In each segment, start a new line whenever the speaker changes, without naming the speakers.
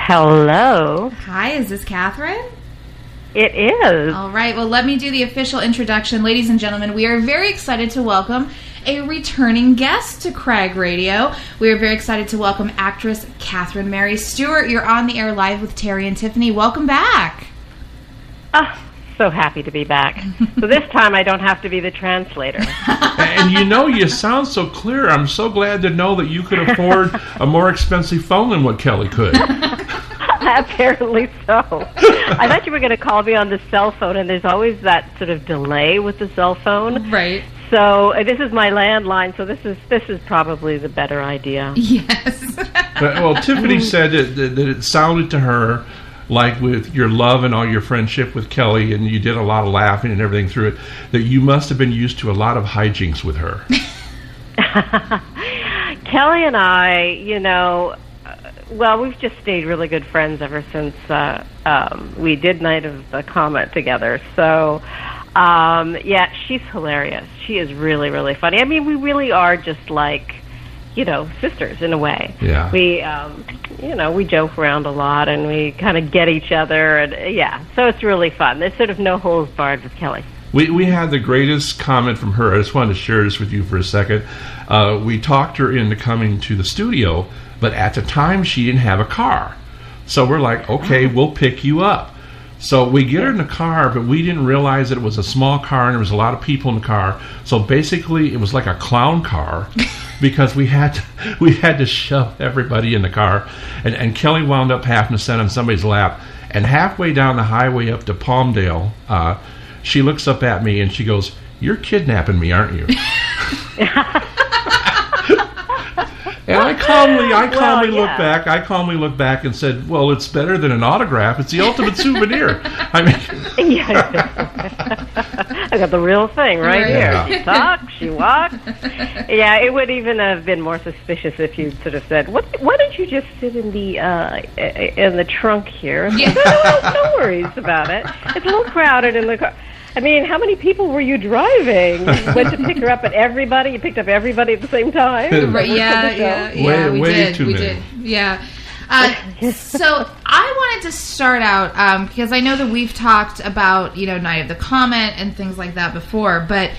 Hello.
Hi, is this Catherine?
It is.
All right, well, let me do the official introduction. Ladies and gentlemen, we are very excited to welcome a returning guest to Crag Radio. We are very excited to welcome actress Catherine Mary Stewart. You're on the air live with Terry and Tiffany. Welcome back.
So happy to be back. So this time I don't have to be the translator.
And you sound so clear. I'm so glad to know that you could afford a more expensive phone than what Kelly could.
Apparently so. I thought you were going to call me on the cell phone, and there's always that sort of delay with the cell phone.
Right.
So this is my landline, so this is probably the better idea.
Yes.
Well, Tiffany said that it sounded to her like with your love and all your friendship with Kelly, and you did a lot of laughing and everything through it, that you must have been used to a lot of hijinks with her.
Kelly and I, well, we've just stayed really good friends ever since we did Night of the Comet together. So, yeah, she's hilarious. She is really, really funny. I mean, we really are just like, sisters in a way.
Yeah.
We joke around a lot, and we kind of get each other, and yeah, so it's really fun. There's sort of no holds barred with Kelly.
We had the greatest comment from her. I just wanted to share this with you for a second. We talked her into coming to the studio, but at the time she didn't have a car. So we're like, okay, we'll pick you up. So we get her in the car, but we didn't realize that it was a small car and there was a lot of people in the car. So basically it was like a clown car because we had to shove everybody in the car. And Kelly wound up having to sit on somebody's lap. And halfway down the highway up to Palmdale, she looks up at me and she goes, "You're kidnapping me, aren't you?" And I calmly look back and said, "Well, it's better than an autograph. It's the ultimate souvenir." I mean,
I got the real thing right here.
Yeah.
She talks, she walks. Yeah, it would even have been more suspicious if you sort of said, "Why don't you just sit in the trunk here?"
Yeah.
No worries about it. It's a little crowded in the car. I mean, how many people were you driving? You went to pick her up, and you picked up everybody at the same time?
Right, yeah, we did. Yeah. So I wanted to start out, because I know that we've talked about, Night of the Comet and things like that before, but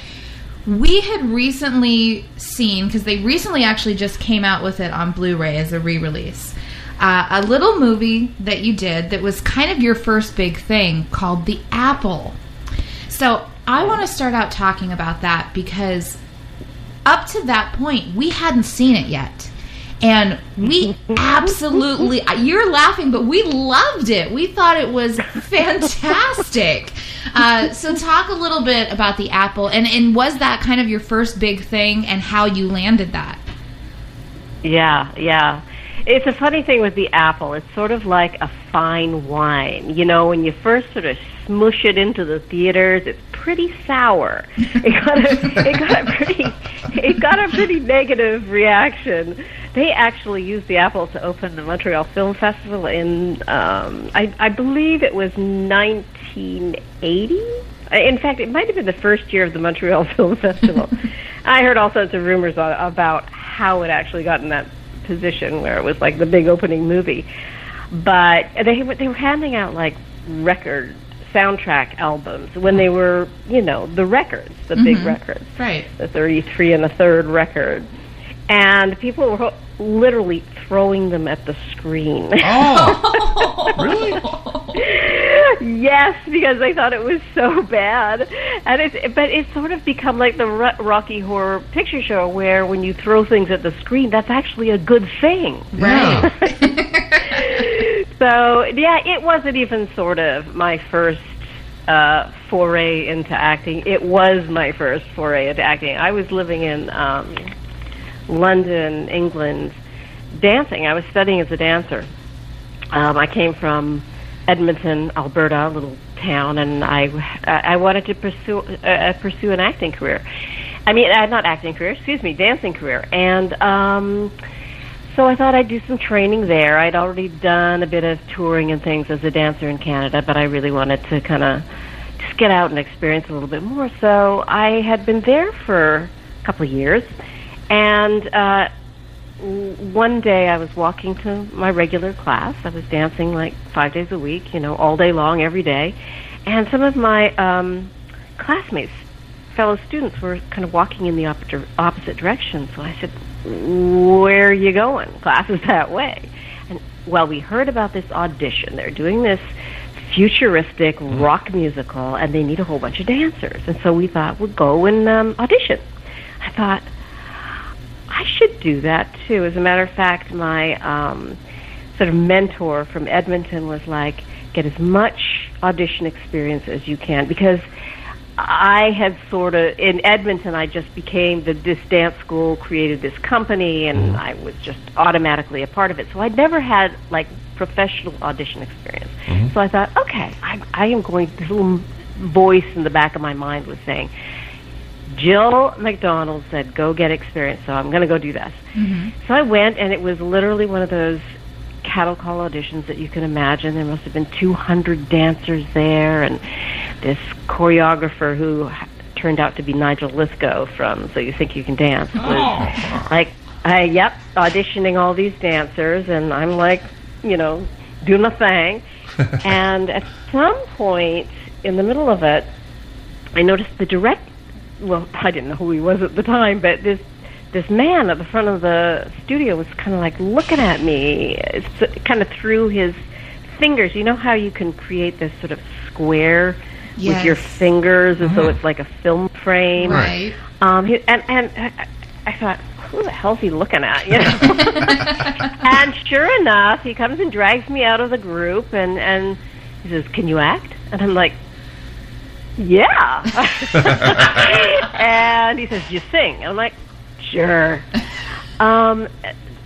we had recently seen, because they recently actually just came out with it on Blu-ray as a re-release, a little movie that you did that was kind of your first big thing called The Apple. So I want to start out talking about that because up to that point, we hadn't seen it yet. And we absolutely, you're laughing, but we loved it. We thought it was fantastic. So talk a little bit about The Apple. And was that kind of your first big thing and how you landed that?
Yeah. It's a funny thing with The Apple. It's sort of like a fine wine. When you first sort of smush it into the theaters, it's pretty sour. It got a pretty negative reaction. They actually used The Apple to open the Montreal Film Festival in, I believe it was 1980. In fact, it might have been the first year of the Montreal Film Festival. I heard all sorts of rumors about how it actually got in that position where it was like the big opening movie. But they were handing out like record soundtrack albums when they were, the records, the big records.
Right. The
33 and a third record. And people were literally throwing them at the screen.
Oh, really?
Yes, because they thought it was so bad. And it's sort of become like the Rocky Horror Picture Show, where when you throw things at the screen, that's actually a good thing.
Right.
So, yeah, it wasn't even sort of my first foray into acting. It was my first foray into acting. I was living in London, England, dancing. I was studying as a dancer. I came from Edmonton, Alberta, a little town, and I wanted to pursue an acting career. I mean, not acting career, excuse me, dancing career. And so I thought I'd do some training there. I'd already done a bit of touring and things as a dancer in Canada, but I really wanted to kind of just get out and experience a little bit more. So I had been there for a couple of years, and one day I was walking to my regular class. I was dancing like 5 days a week, all day long, every day. And some of my classmates, fellow students, were kind of walking in the opposite direction. So I said, "Where are you going? Class is that way." And, well, we heard about this audition. They're doing this futuristic rock musical, and they need a whole bunch of dancers. And so we thought, we'll go and audition. I thought, I should do that too. As a matter of fact, my sort of mentor from Edmonton was like, get as much audition experience as you can, because I had sort of, in Edmonton, I just became, this dance school created this company, and I was just automatically a part of it. So I'd never had like professional audition experience. So I thought, okay, I am going, this little voice in the back of my mind was saying, Jill McDonald said, go get experience, so I'm going to go do this. So I went, and it was literally one of those cattle call auditions that you can imagine. There must have been 200 dancers there, and this choreographer who turned out to be Nigel Lythgoe from So You Think You Can Dance was like, auditioning all these dancers, and I'm like, doing my thing. And at some point in the middle of it, I noticed the director. Well, I didn't know who he was at the time, but this man at the front of the studio was kind of like looking at me, kind of through his fingers. You know how you can create this sort of square with your fingers, and so it's like a film frame.
Right.
And I thought, who the hell's he looking at? And sure enough, he comes and drags me out of the group, and he says, "Can you act?" And I'm like, "Yeah." And he says, "You sing?" I'm like, "Sure."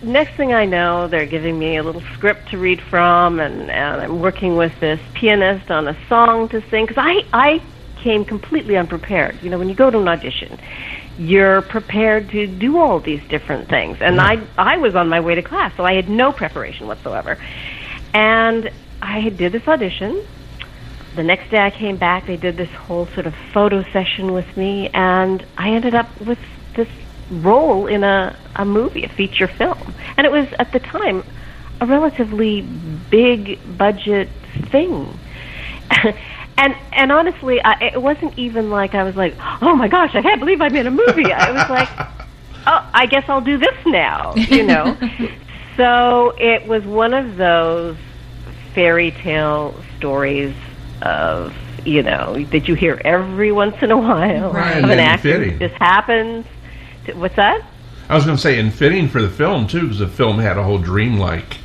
Next thing I know, they're giving me a little script to read from, and I'm working with this pianist on a song to sing, because I came completely unprepared. When you go to an audition, you're prepared to do all these different things. And I was on my way to class, so I had no preparation whatsoever. And I did this audition. The next day I came back, they did this whole sort of photo session with me, and I ended up with this role in a movie, a feature film. And it was, at the time, a relatively big budget thing. And honestly, it wasn't even like I was like, oh my gosh, I can't believe I'm in a movie. I was like, oh, I guess I'll do this now, So it was one of those fairy tale stories of, that you hear every once in a while of an actor. This happens. What's that?
I was going to say, and fitting for the film, too, because the film had a whole dreamlike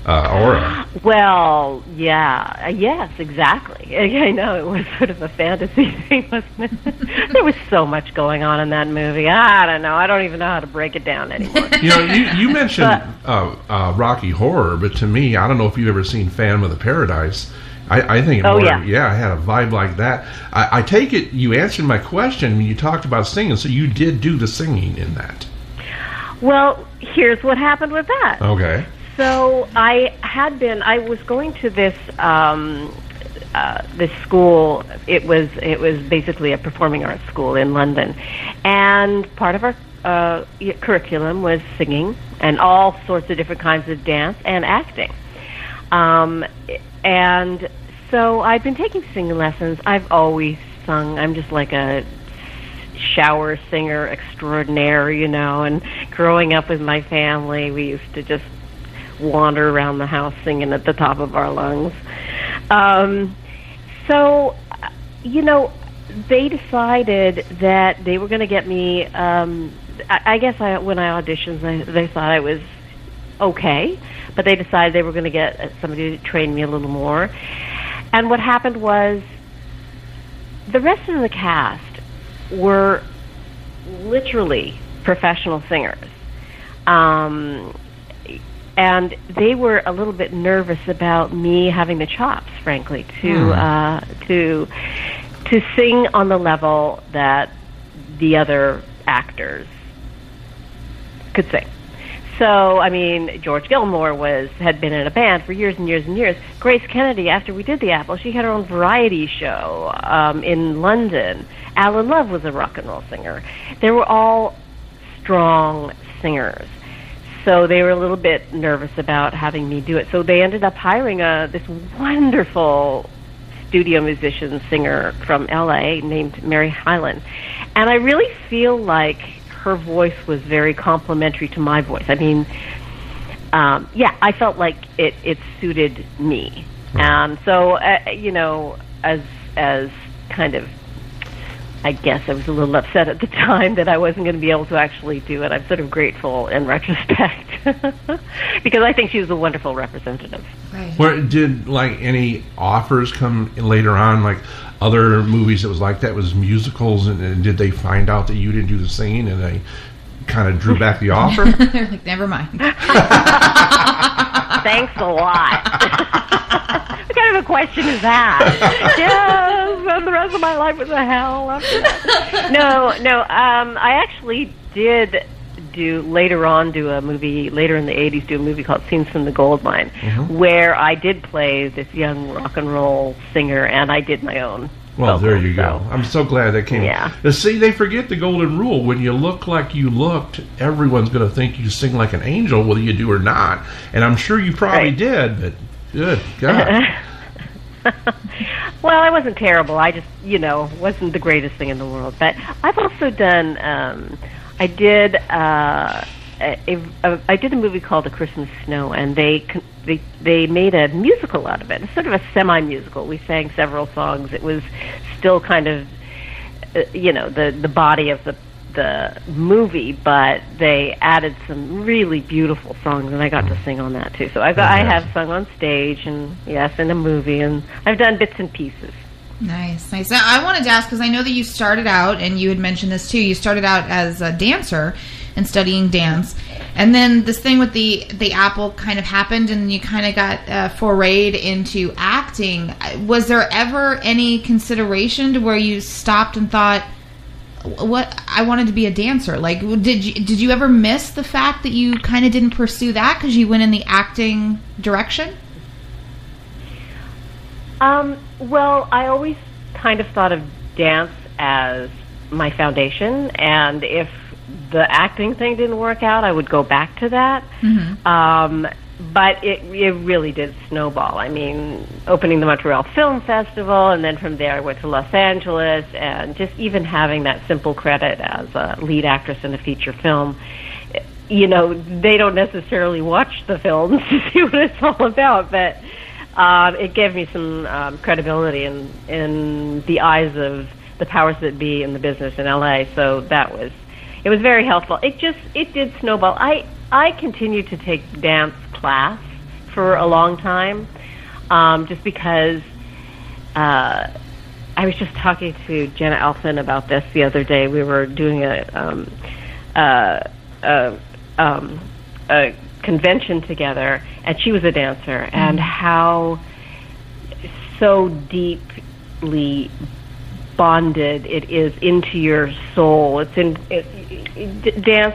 aura.
Well, yeah. Yes, exactly. I know, it was sort of a fantasy thing, wasn't it? There was so much going on in that movie. I don't know. I don't even know how to break it down anymore.
You mentioned Rocky Horror, but to me, I don't know if you've ever seen Phantom of the Paradise. I think it I had a vibe like that. I take it you answered my question when you talked about singing, so you did do the singing in that.
Well, here's what happened with that.
Okay.
So I was going to this this school. It was basically a performing arts school in London, and part of our curriculum was singing and all sorts of different kinds of dance and acting. And so I've been taking singing lessons. I've always sung. I'm just like a shower singer extraordinaire, and growing up with my family, we used to just wander around the house singing at the top of our lungs. So, they decided that they were going to get me, I guess when I auditioned, they thought I was okay, but they decided they were going to get somebody to train me a little more. And what happened was, the rest of the cast were literally professional singers. And they were a little bit nervous about me having the chops, frankly, to sing on the level that the other actors could sing. So, I mean, George Gilmore had been in a band for years and years and years. Grace Kennedy, after we did The Apple, she had her own variety show in London. Alan Love was a rock and roll singer. They were all strong singers. So they were a little bit nervous about having me do it. So they ended up hiring this wonderful studio musician singer from L.A. named Mary Hyland. And I really feel like her voice was very complimentary to my voice. I mean, I felt like it suited me. So, as kind of, I guess I was a little upset at the time that I wasn't going to be able to actually do it. I'm sort of grateful in retrospect because I think she was a wonderful representative.
Right. Where did any offers come later on, like other movies that was like that, was musicals, and did they find out that you didn't do the singing and they kind of drew back the offer?
They're like, never mind.
Thanks a lot. What kind of a question is that? Yes, the rest of my life was a hell after that. No. I actually did later in the 80s, do a movie called Scenes from the Gold Mine, where I did play this young rock and roll singer, and I did my own.
Well, there you go. I'm so glad that came. Yeah. See, they forget the golden rule. When you look like you looked, everyone's going to think you sing like an angel, whether you do or not. And I'm sure you probably did, but good God.
Well, I wasn't terrible. I just, wasn't the greatest thing in the world. But I've also done, I did a movie called A Christmas Snow, and they made a musical out of it. It's sort of a semi-musical. We sang several songs. It was still kind of, the body of the movie, but they added some really beautiful songs, and I got to sing on that too. So I have sung on stage, and yes, in a movie, and I've done bits and pieces.
Nice. Now, I wanted to ask, because I know that you started out, and you had mentioned this too, you started out as a dancer and studying dance, and then this thing with the Apple kind of happened, and you kind of got forayed into acting. Was there ever any consideration to where you stopped and thought, what, I wanted to be a dancer? Like, did you ever miss the fact that you kind of didn't pursue that because you went in the acting direction?
Well, I always kind of thought of dance as my foundation, and if the acting thing didn't work out, I would go back to that. But it really did snowball. I mean, opening the Montreal Film Festival, and then from there I went to Los Angeles, and just even having that simple credit as a lead actress in a feature film, they don't necessarily watch the films to see what it's all about, but it gave me some credibility in the eyes of the powers that be in the business in LA. So it was very helpful. It did snowball. I continued to take dance class for a long time, just because I was just talking to Jenna Elfman about this the other day. We were doing a convention together, and she was a dancer, and how so deeply bonded it is into your soul. Dance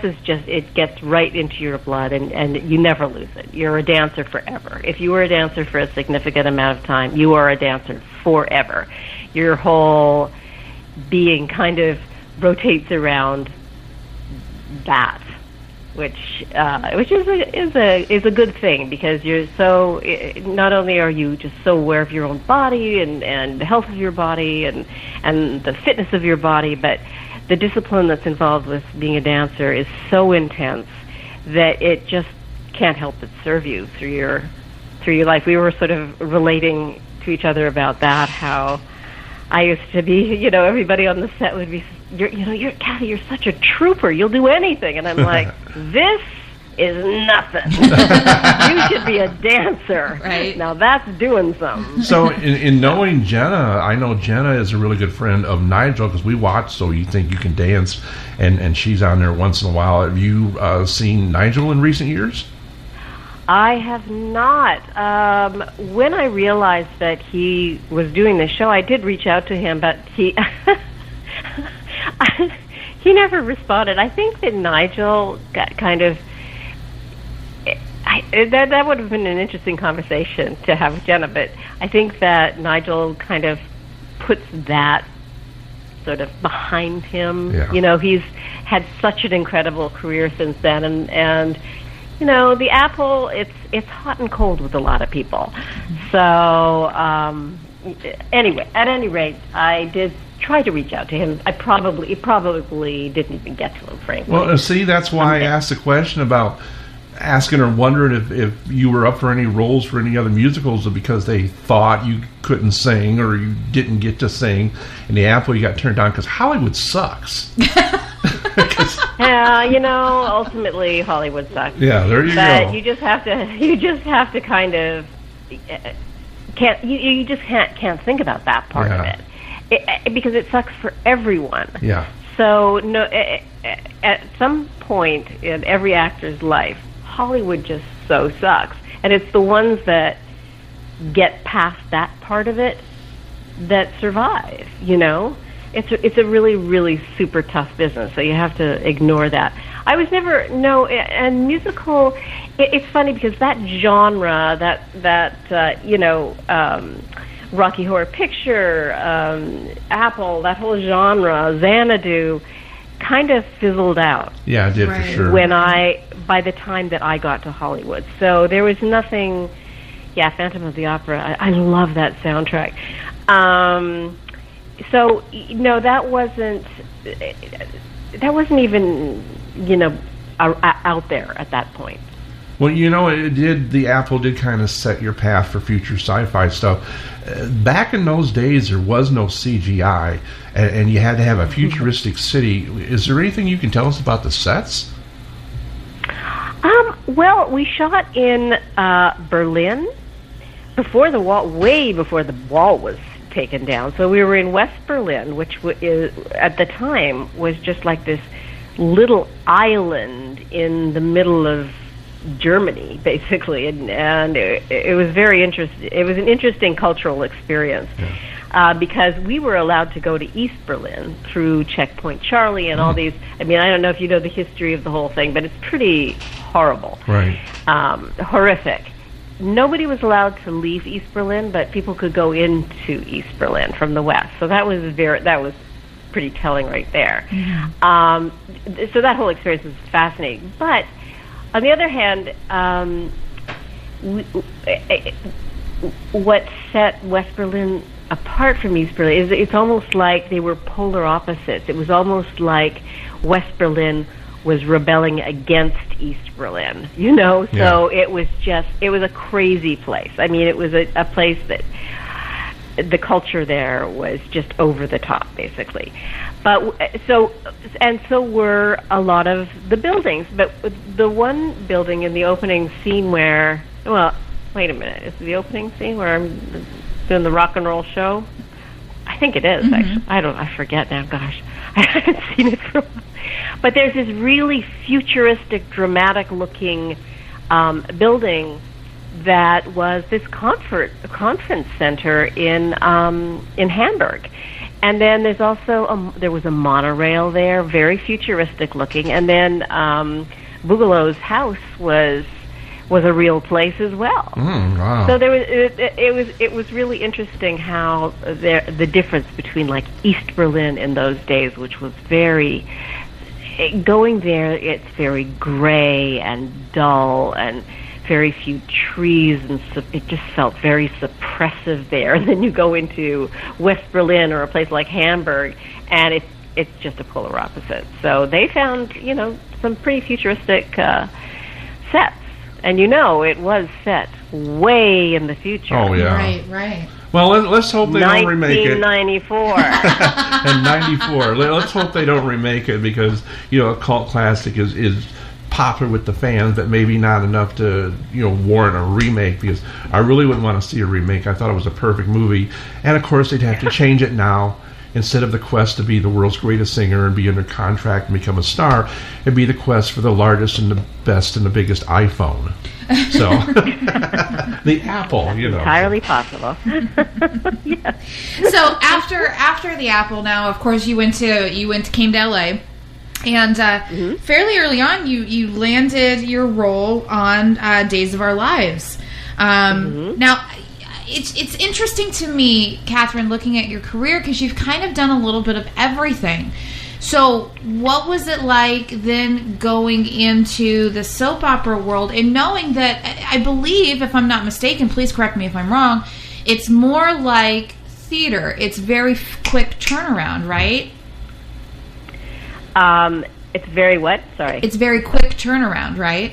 is just, it gets right into your blood, and you never lose it. You're a dancer forever. If you were a dancer for a significant amount of time, you are a dancer forever. Your whole being kind of rotates around that, which is a good thing, because you're so, not only are you just so aware of your own body and the health of your body and the fitness of your body, but the discipline that's involved with being a dancer is so intense that it just can't help but serve you through your life. We were sort of relating to each other about that, how I used to be, everybody on the set would be, you're Kathy, you're such a trooper, you'll do anything. And I'm like, this is nothing. You should be a dancer.
Right.
Now that's doing something.
So in knowing Jenna, I know Jenna is a really good friend of Nigel because we watch So You Think You Can Dance, and she's on there once in a while. Have you seen Nigel in recent years?
I have not. When I realized that he was doing this show, I did reach out to him, but he he never responded. I think that Nigel got kind of... that would have been an interesting conversation to have with Jenna, but I think that Nigel kind of puts that sort of behind him.
Yeah.
You know, he's had such an incredible career since then, and you know, the Apple, it's hot and cold with a lot of people. So anyway, at any rate, I did try to reach out to him. It probably didn't even get to him, frankly.
Well, see, that's why I asked the question about asking or wondering if you were up for any roles for any other musicals, because they thought you couldn't sing or you didn't get to sing in the Apple. You got turned down because Hollywood sucks.
Yeah, you know, ultimately Hollywood sucks.
Yeah, there you go.
But you just have to kind of you just can't think about that part of it because it sucks for everyone.
Yeah.
So no, at some point in every actor's life, Hollywood just so sucks, and it's the ones that get past that part of it that survive. You know. It's a really, really super tough business, so you have to ignore that. I was never, and musical, it's funny because that genre, that Rocky Horror Picture, Apple, that whole genre, Xanadu, kind of fizzled out.
Yeah, it did for sure.
By the time that I got to Hollywood. So there was nothing, Phantom of the Opera, I love that soundtrack. So no, that wasn't even out there at that point.
Well, the Apple did kind of set your path for future sci-fi stuff. Back in those days, there was no CGI, and you had to have a futuristic city. Is there anything you can tell us about the sets?
Well, we shot in Berlin way before the wall was taken down. So we were in West Berlin, which at the time was just like this little island in the middle of Germany, basically, and it was very interesting. It was an interesting cultural experience because we were allowed to go to East Berlin through Checkpoint Charlie and all these. I mean, I don't know if you know the history of the whole thing, but it's pretty horrible,
right?
Horrific. Nobody was allowed to leave East Berlin, but people could go into East Berlin from the west. So that was pretty telling right there. Mm-hmm. So that whole experience was fascinating. But on the other hand, what set West Berlin apart from East Berlin is it's almost like they were polar opposites. It was almost like West Berlin was rebelling against East Berlin, so it was a crazy place. I mean, it was a place that the culture there was just over the top, basically. But so were a lot of the buildings. But the one building in the opening scene wait a minute, is it the opening scene where I'm doing the rock and roll show? I think it is, actually. I forget now, gosh. I haven't seen it for a while. But there's this really futuristic, dramatic-looking building that was this conference center in Hamburg, and then there's also there was a monorail there, very futuristic-looking, and then Boogaloo's house was a real place as well.
Wow.
So there was it was really interesting how the difference between like East Berlin in those days, which was very. Going there, it's very gray and dull and very few trees, and it just felt very suppressive there. And then you go into West Berlin or a place like Hamburg, and it's just a polar opposite. So they found, some pretty futuristic sets. And it was set way in the future.
Oh, yeah.
Right.
Well, let's hope they don't remake it.
1994.
And 94. Let's hope they don't remake it because, a cult classic is popular with the fans, but maybe not enough to, warrant a remake, because I really wouldn't want to see a remake. I thought it was a perfect movie. And of course, they'd have to change it now. Instead of the quest to be the world's greatest singer and be under contract and become a star, it'd be the quest for the largest and the best and the biggest iPhone. So, the Apple,
Entirely possible.
Yeah. So after the Apple, now of course you came to LA, and fairly early on you landed your role on Days of Our Lives. Now. It's interesting to me, Catherine, looking at your career, because you've kind of done a little bit of everything. So what was it like then going into the soap opera world and knowing that, I believe, if I'm not mistaken, please correct me if I'm wrong, it's more like theater. It's very quick turnaround, right?
It's very what? Sorry.
It's very quick turnaround, right?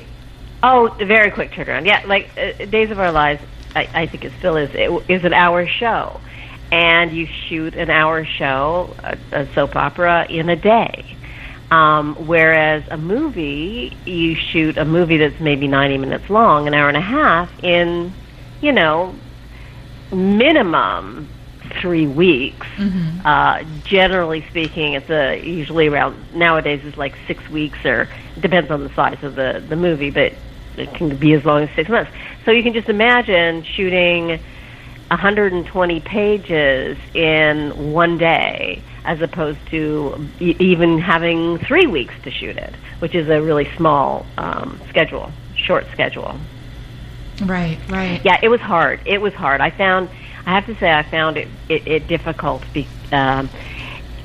Oh, very quick turnaround. Yeah, like Days of Our Lives, I think it still is. It is an hour show, and you shoot an hour show, a soap opera, in a day. Whereas a movie, you shoot a movie that's maybe 90 minutes long, an hour and a half, in, minimum 3 weeks. Generally speaking, it's usually around, nowadays it's like 6 weeks, or it depends on the size of the movie, but it can be as long as 6 months. So you can just imagine shooting 120 pages in one day, as opposed to even having 3 weeks to shoot it, which is a really small short schedule.
Right.
Yeah, it was hard. I have to say I found it difficult. If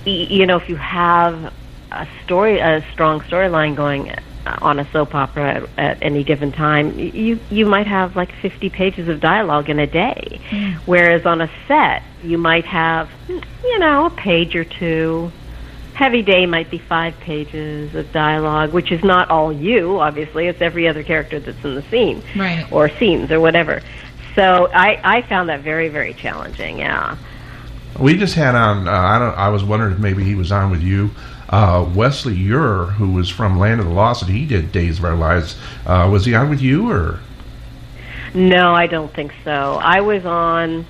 you have a strong storyline going on a soap opera at any given time, you might have like 50 pages of dialogue in a day, whereas on a set you might have a page or two. Heavy Day might be 5 pages of dialogue, which is not all you, obviously. It's every other character that's in the scene,
right,
or scenes or whatever. So I found that very, very challenging. Yeah.
We just had on. I was wondering if maybe he was on with you. Wesley Ure, who was from Land of the Lost, and he did Days of Our Lives. Was he on with you, or?
No, I don't think so. I was on,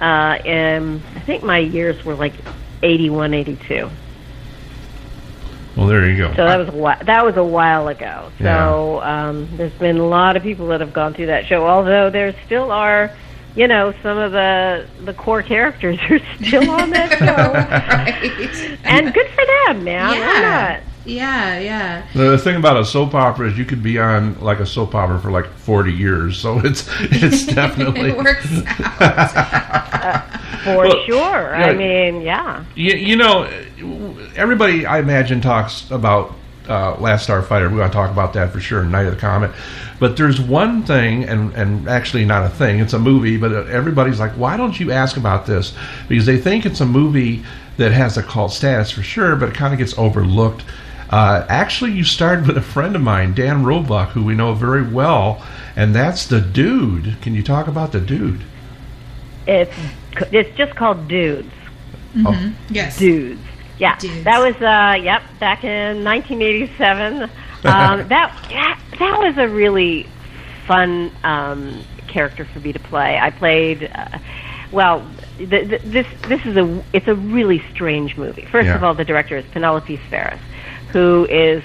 I think my years were like 81, 82.
Well, there you go.
So that was a while ago. So there's been a lot of people that have gone through that show, although there still are, some of the core characters are still on that show.
Right.
And good for them, man.
Yeah.
Why not?
Yeah.
The thing about a soap opera is you could be on like a soap opera for like 40 years, so it's definitely
it works out.
For sure. I mean, yeah.
Everybody, I imagine, talks about Last Starfighter. We're going to talk about that for sure, Night of the Comet. But there's one thing, and actually not a thing, it's a movie, but everybody's like, why don't you ask about this? Because they think it's a movie that has a cult status for sure, but it kind of gets overlooked. Actually, you started with a friend of mine, Dan Roebuck, who we know very well, and that's The Dude. Can you talk about The Dude?
It's just called Dudes.
Mm-hmm. Yes.
Dudes. Yeah.
Dudes.
That was back in 1987. That was a really fun character for me to play. I played it's a really strange movie. First of all, the director is Penelope Spheris, who is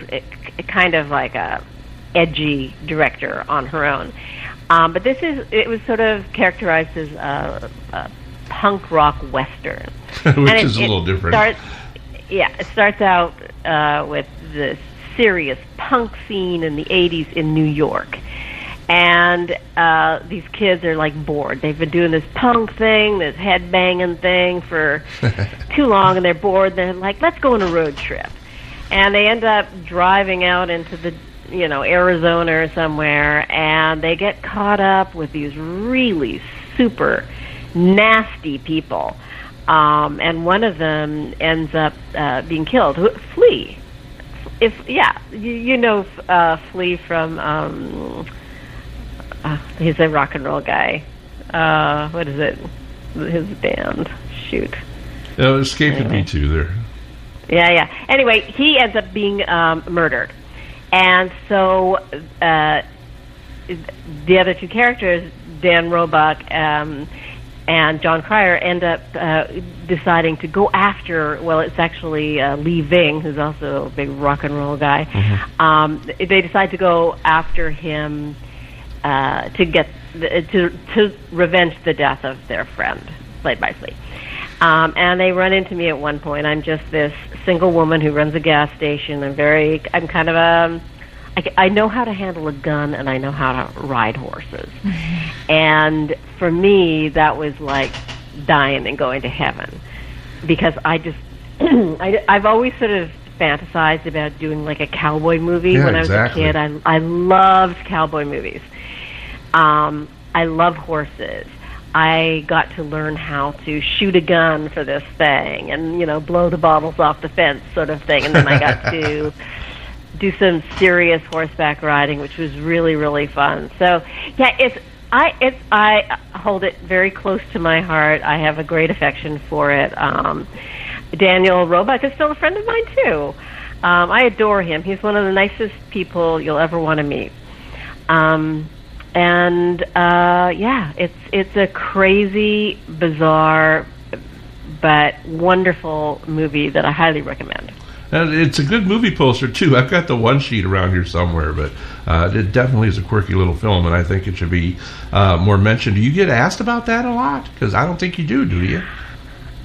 kind of like a edgy director on her own. But it was sort of characterized as a punk rock western,
which is a little different.
It starts out with this serious punk scene in the 80s in New York. And these kids are like bored. They've been doing this punk thing, this headbanging thing for too long, and they're bored. They're like, let's go on a road trip. And they end up driving out into the, Arizona or somewhere, and they get caught up with these really super nasty people. And one of them ends up being killed. Flea. Flea from... he's a rock and roll guy. What is it? His band. Shoot.
It escaped me too there.
Yeah. Anyway, he ends up being murdered. And so the other two characters, Dan Roebuck and John Cryer, end up deciding to go after, well, it's actually Lee Ving, who's also a big rock and roll guy. They decide to go after him to revenge the death of their friend, played by Flea. And they run into me at one point. I'm just this single woman who runs a gas station. I'm kind of I know how to handle a gun, and I know how to ride horses. And for me, that was like dying and going to heaven, because I just I've always sort of fantasized about doing like a cowboy movie. When I was a kid. I loved cowboy movies. I love horses. I got to learn how to shoot a gun for this thing and, blow the bottles off the fence sort of thing. And then I got to do some serious horseback riding, which was really, really fun. So, yeah, I hold it very close to my heart. I have a great affection for it. Daniel Roebuck is still a friend of mine, too. I adore him. He's one of the nicest people you'll ever want to meet. It's a crazy, bizarre, but wonderful movie that I highly recommend.
And it's a good movie poster, too. I've got the one sheet around here somewhere, but it definitely is a quirky little film, and I think it should be more mentioned. Do you get asked about that a lot? Because I don't think you do you?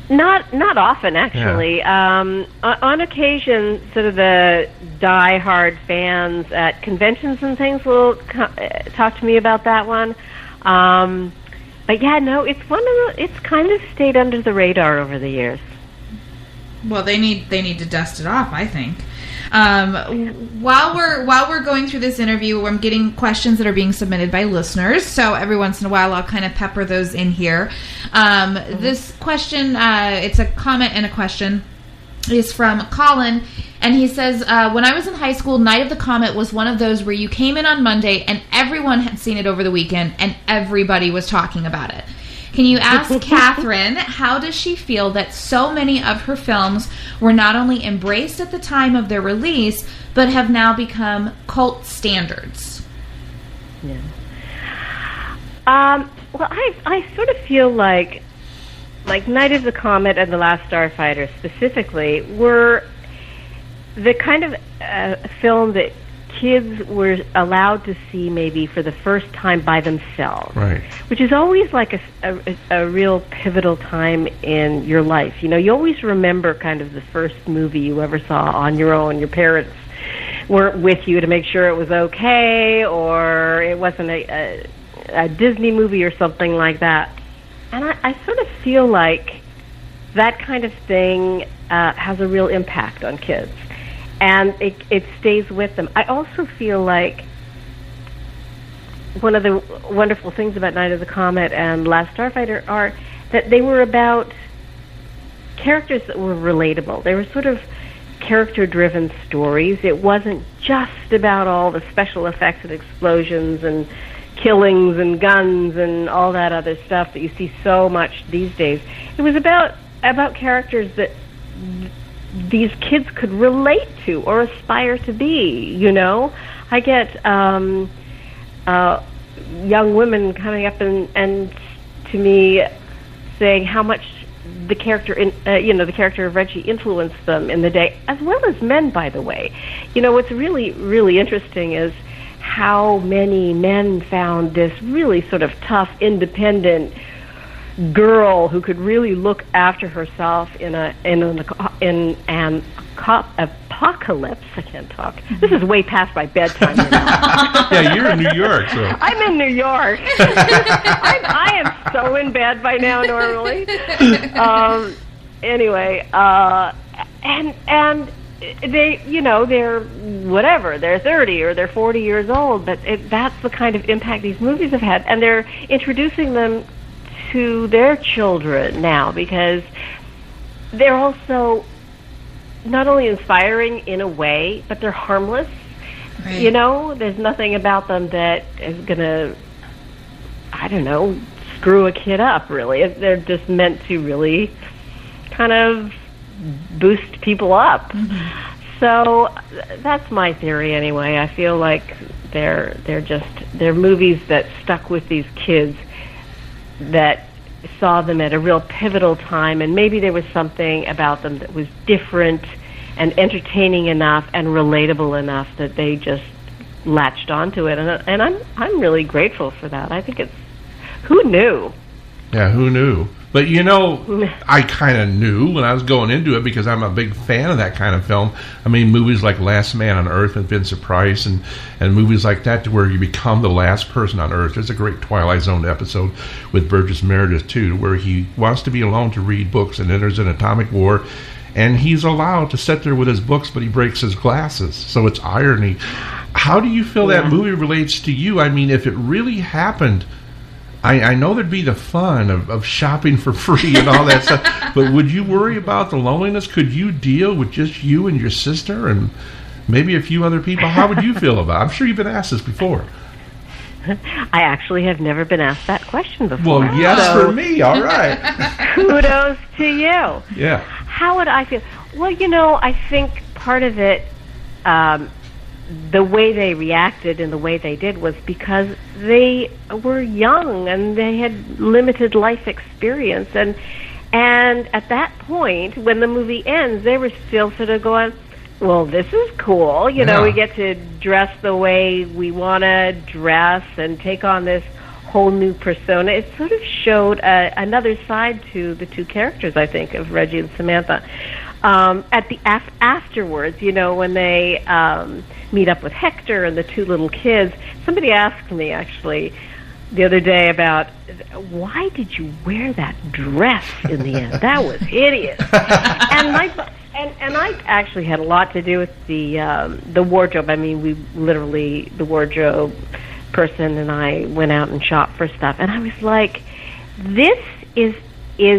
Not often, actually. Yeah. On occasion, sort of the die-hard fans at conventions and things will talk to me about that one. But yeah, no, it's kind of stayed under the radar over the years.
Well, they need to dust it off, I think. While we're going through this interview, I'm getting questions that are being submitted by listeners. So every once in a while, I'll kind of pepper those in here. This question, it's a comment and a question, is from Colin, and he says, when I was in high school, Night of the Comet was one of those where you came in on Monday and everyone had seen it over the weekend and everybody was talking about it. Can you ask Catherine, how does she feel that so many of her films were not only embraced at the time of their release, but have now become cult standards?
Yeah. Well, I sort of feel like Night of the Comet and The Last Starfighter specifically were the kind of film that kids were allowed to see maybe for the first time by themselves,
right? Which
is always like a real pivotal time in your life. You always remember kind of the first movie you ever saw on your own. Your parents weren't with you to make sure it was okay, or it wasn't a Disney movie or something like that. And I sort of feel like that kind of thing has a real impact on kids. And it stays with them. I also feel like one of the wonderful things about Night of the Comet and Last Starfighter are that they were about characters that were relatable. They were sort of character-driven stories. It wasn't just about all the special effects and explosions and killings and guns and all that other stuff that you see so much these days. It was about characters that these kids could relate to or aspire to be, I get young women coming up and to me saying how much the character the character of Reggie influenced them in the day, as well as men, by the way. What's really, really interesting is how many men found this really sort of tough, independent girl who could really look after herself in an apocalypse. I can't talk. This is way past my bedtime.
Yeah, you're in New York, so
I'm in New York. I am so in bed by now normally. Anyway, and they, they're whatever. They're 30 or they're 40 years old, but that's the kind of impact these movies have had, and they're introducing them to their children now, because they're also not only inspiring in a way, but they're harmless. Right. There's nothing about them that is going to, screw a kid up, really. They're just meant to really kind of boost people up. Mm-hmm. So that's my theory anyway. I feel like they're movies that stuck with these kids, that saw them at a real pivotal time, and maybe there was something about them that was different and entertaining enough and relatable enough that they just latched onto it, and I'm really grateful for that. I think it's, who knew?
Yeah, who knew? But I kind of knew when I was going into it, because I'm a big fan of that kind of film. I mean, movies like Last Man on Earth and Vincent Price, and movies like that, to where you become the last person on Earth. There's a great Twilight Zone episode with Burgess Meredith too, where he wants to be alone to read books, and then there's an atomic war, and he's allowed to sit there with his books, but he breaks his glasses. So it's irony. How do you feel that movie relates to you? I mean, if it really happened, I know there'd be the fun of shopping for free and all that stuff, but would you worry about the loneliness? Could you deal with just you and your sister and maybe a few other people? How would you feel about it? I'm sure you've been asked this before.
I actually have never been asked that question before.
Well, yes, for me. All right.
Kudos to you.
Yeah.
How would I feel? Well, I think part of it, the way they reacted and the way they did, was because they were young and they had limited life experience, and at that point, when the movie ends, they were still sort of going, well, this is cool, we get to dress the way we want to dress and take on this whole new persona. It sort of showed another side to the two characters, I think, of Reggie and Samantha. At the afterwards, when they meet up with Hector and the two little kids, somebody asked me actually the other day about, why did you wear that dress in the end? That was hideous. and I actually had a lot to do with the wardrobe. I mean, we literally, the wardrobe person and I went out and shopped for stuff, and I was like, this is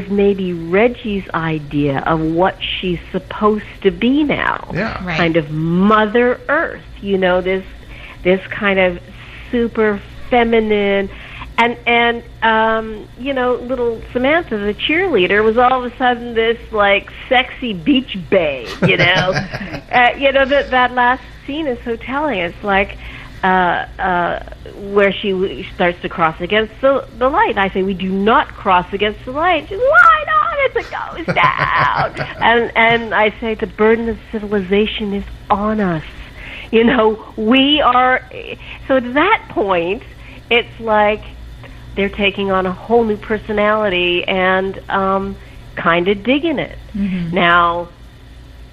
maybe Reggie's idea of what she's supposed to be now.
Yeah.
Right.
Kind of Mother Earth, this kind of super feminine, and little Samantha, the cheerleader, was all of a sudden this like sexy beach babe, that last scene is so telling. It's like where she starts to cross against the light. And I say, we do not cross against the light. She's, why not? It's a ghost town. and I say, the burden of civilization is on us. We are. So at that point, it's like they're taking on a whole new personality and kind of digging it. Mm-hmm. Now,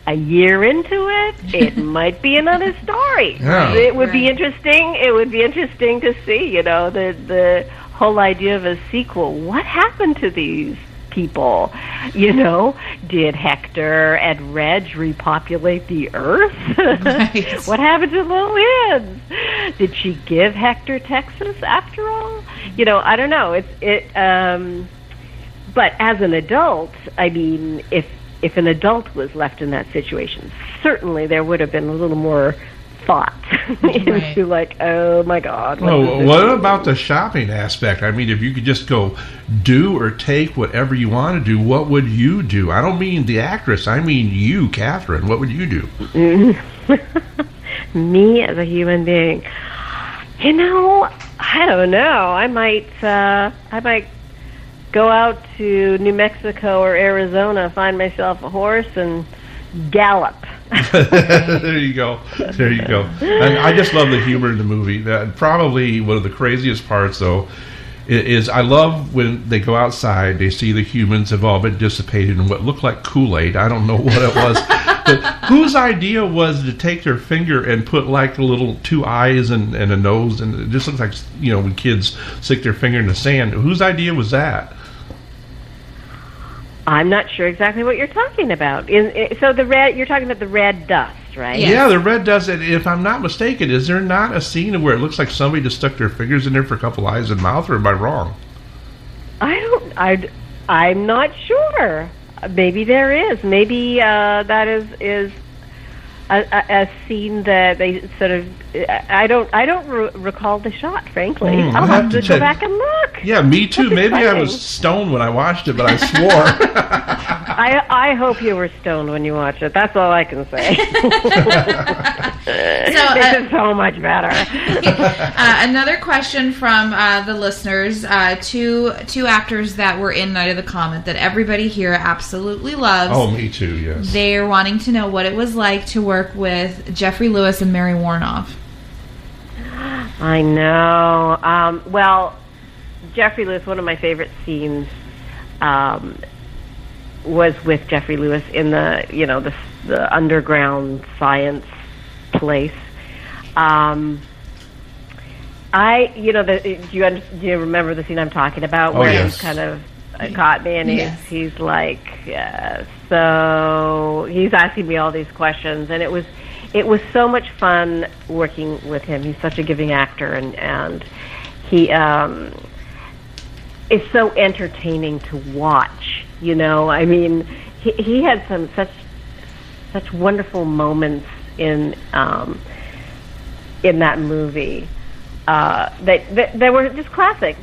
a year into it, it might be another story.
Yeah.
It would be interesting. It would be interesting to see, the whole idea of a sequel. What happened to these people? Did Hector and Reg repopulate the Earth?
Right.
What happened to Lillian? Did she give Hector Texas after all? I don't know. But as an adult, I mean, if an adult was left in that situation, certainly there would have been a little more thought into like, oh my God.
What about the shopping aspect? I mean, if you could just go do or take whatever you want to do, what would you do? I don't mean the actress. I mean you, Catherine. What would you do?
Me as a human being. I don't know. I might go out to New Mexico or Arizona, find myself a horse, and gallop.
There you go. And I just love the humor in the movie. Probably one of the craziest parts, though, is I love when they go outside, they see the humans have all been dissipated in what looked like Kool-Aid. I don't know what it was. But whose idea was to take their finger and put like the little two eyes and a nose, and it just looks like, when kids stick their finger in the sand. Whose idea was that?
I'm not sure exactly what you're talking about. So you're talking about the red dust, right?
Yes.
Yeah, the red dust. If I'm not mistaken, is there not a scene where it looks like somebody just stuck their fingers in there for a couple eyes and mouth, or am I wrong?
I'm not sure. Maybe there is. Maybe that is a scene that they sort of. I don't recall the shot, frankly. I'll have to go back and look.
Yeah, me too. Maybe exciting. I was stoned when I watched it, but I swore.
I hope you were stoned when you watched it. That's all I can say. This is so much better.
Another question from the listeners: two actors that were in Night of the Comet that everybody here absolutely loves.
Oh, me too. Yes.
They're wanting to know what it was like to work with Jeffrey Lewis and Mary Warnoff.
I know. Well, Jeffrey Lewis. One of my favorite scenes was with Jeffrey Lewis in the underground science place. Do you remember the scene I'm talking about where he's kind of caught me and he's like, so he's asking me all these questions, and it was so much fun working with him. He's such a giving actor, and he is so entertaining to watch. I mean, he had such wonderful moments in that movie that were just classic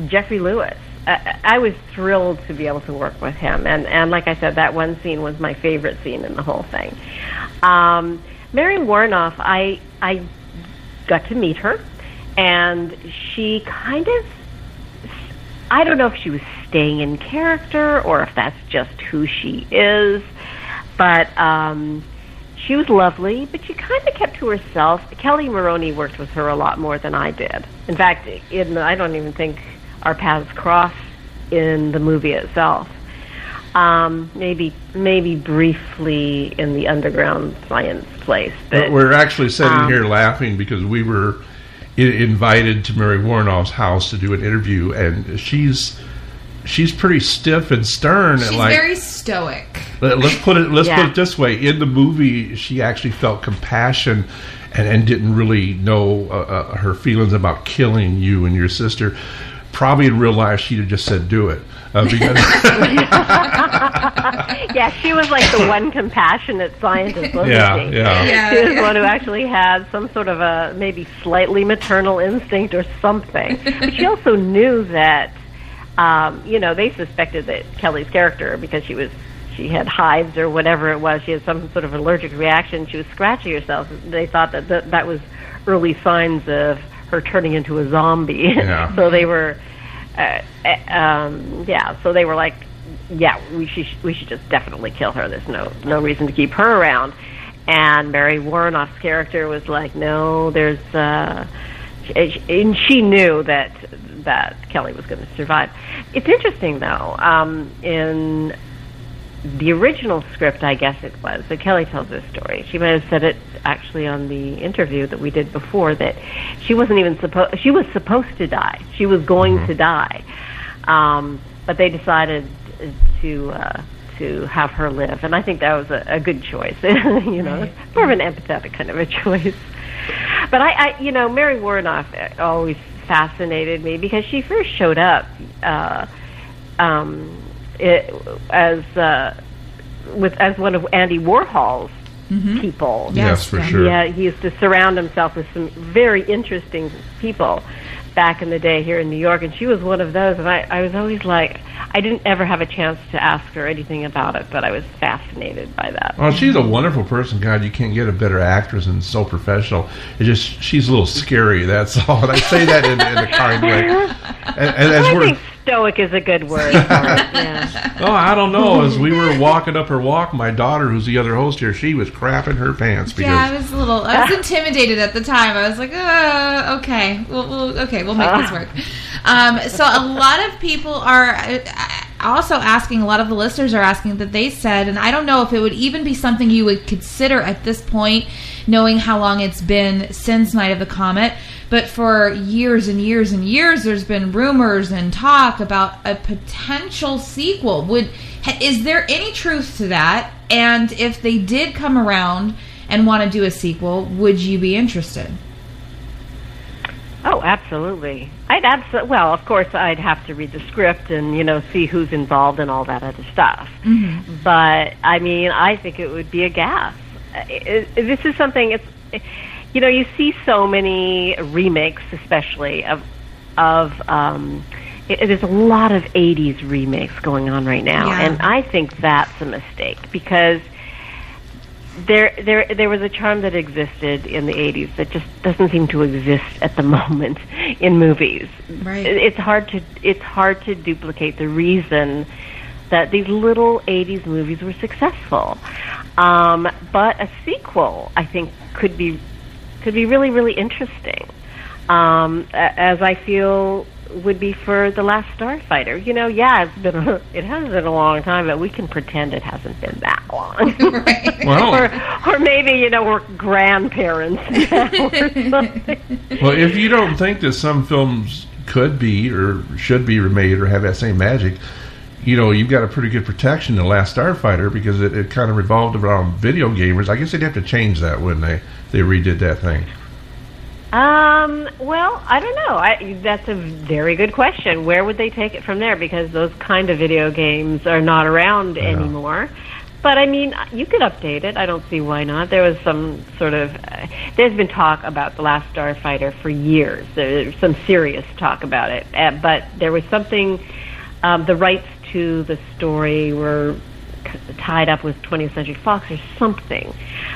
Jeffrey Lewis. I was thrilled to be able to work with him, and like I said, that one scene was my favorite scene in the whole thing. Mary Warnoff, I got to meet her, and she kind of, I don't know if she was staying in character or if that's just who she is, but she was lovely, but she kind of kept to herself. Kelly Maroney worked with her a lot more than I did. In fact, I don't even think our paths crossed in the movie itself. Maybe briefly in the underground science place.
But we're actually sitting here laughing because we were invited to Mary Warnoff's house to do an interview, and she's pretty stiff and stern.
She's
and
very stoic.
Let's put it this way: in the movie, she actually felt compassion and didn't really know her feelings about killing you and your sister. Probably in real life, she'd have just said, "Do it."
Yeah, she was like the one compassionate scientist, wasn't she?
Yeah.
She was the one who actually had some sort of a maybe slightly maternal instinct or something. But she also knew that, they suspected that Kelly's character, because she had hives or whatever it was, she had some sort of allergic reaction, she was scratching herself. They thought that was early signs of her turning into a zombie.
Yeah.
So they were, so they were like, we should just definitely kill her. There's no reason to keep her around. And Mary Warnoff's character was like, no, there's, and she knew that Kelly was going to survive. It's interesting, though, in the original script, I guess it was, that Kelly tells this story. She might have said it actually on the interview that we did before, that she wasn't even she was supposed to die. She was going to die. But they decided to have her live, and I think that was a good choice. It's more of an empathetic kind of a choice. But I Mary Warnoff always fascinated me because she first showed up as one of Andy Warhol's people.
Yes, for sure.
Yeah, he used to surround himself with some very interesting people back in the day here in New York, and she was one of those. And I was always like, I didn't ever have a chance to ask her anything about it, but I was fascinated by that.
Well, she's a wonderful person. God, you can't get a better actress and so professional. She's a little scary, that's all. And I say that in a kind way.
I think stoic is a good word for it, yeah.
Oh, I don't know. As we were walking up her walk, my daughter, who's the other host here, she was crapping her pants. Because
I was intimidated at the time. I was like, okay, we'll make this work. So a lot of people are also asking, a lot of the listeners are asking that they said, and I don't know if it would even be something you would consider at this point, knowing how long it's been since Night of the Comet, but for years and years and years, there's been rumors and talk about a potential sequel. Is there any truth to that? And if they did come around and want to do a sequel, would you be interested?
Oh, absolutely. Well, of course, I'd have to read the script and, see who's involved and all that other stuff.
Mm-hmm.
But, I mean, I think it would be a gas. This is something, you see so many remakes, especially, there's a lot of 80s remakes going on right now.
Yeah.
And I think that's a mistake because there was a charm that existed in the 80s that just doesn't seem to exist at the moment in movies.
Right.
It's hard to duplicate the reason that these little 80s movies were successful. But a sequel, I think, could be really, really interesting. As I feel would be for The Last Starfighter. It has been a long time, but we can pretend it hasn't been that long.
Right.
Well,
or maybe, we're grandparents now or something.
Well, if you don't think that some films could be or should be remade or have that same magic, you've got a pretty good protection in The Last Starfighter because it kind of revolved around video gamers. I guess they'd have to change that when they redid that thing.
Well, I don't know. That's a very good question. Where would they take it from there? Because those kind of video games are not around anymore. But, I mean, you could update it. I don't see why not. There was some sort of... there's been talk about The Last Starfighter for years. There's some serious talk about it. But there was something... the rights to the story were tied up with 20th Century Fox or something.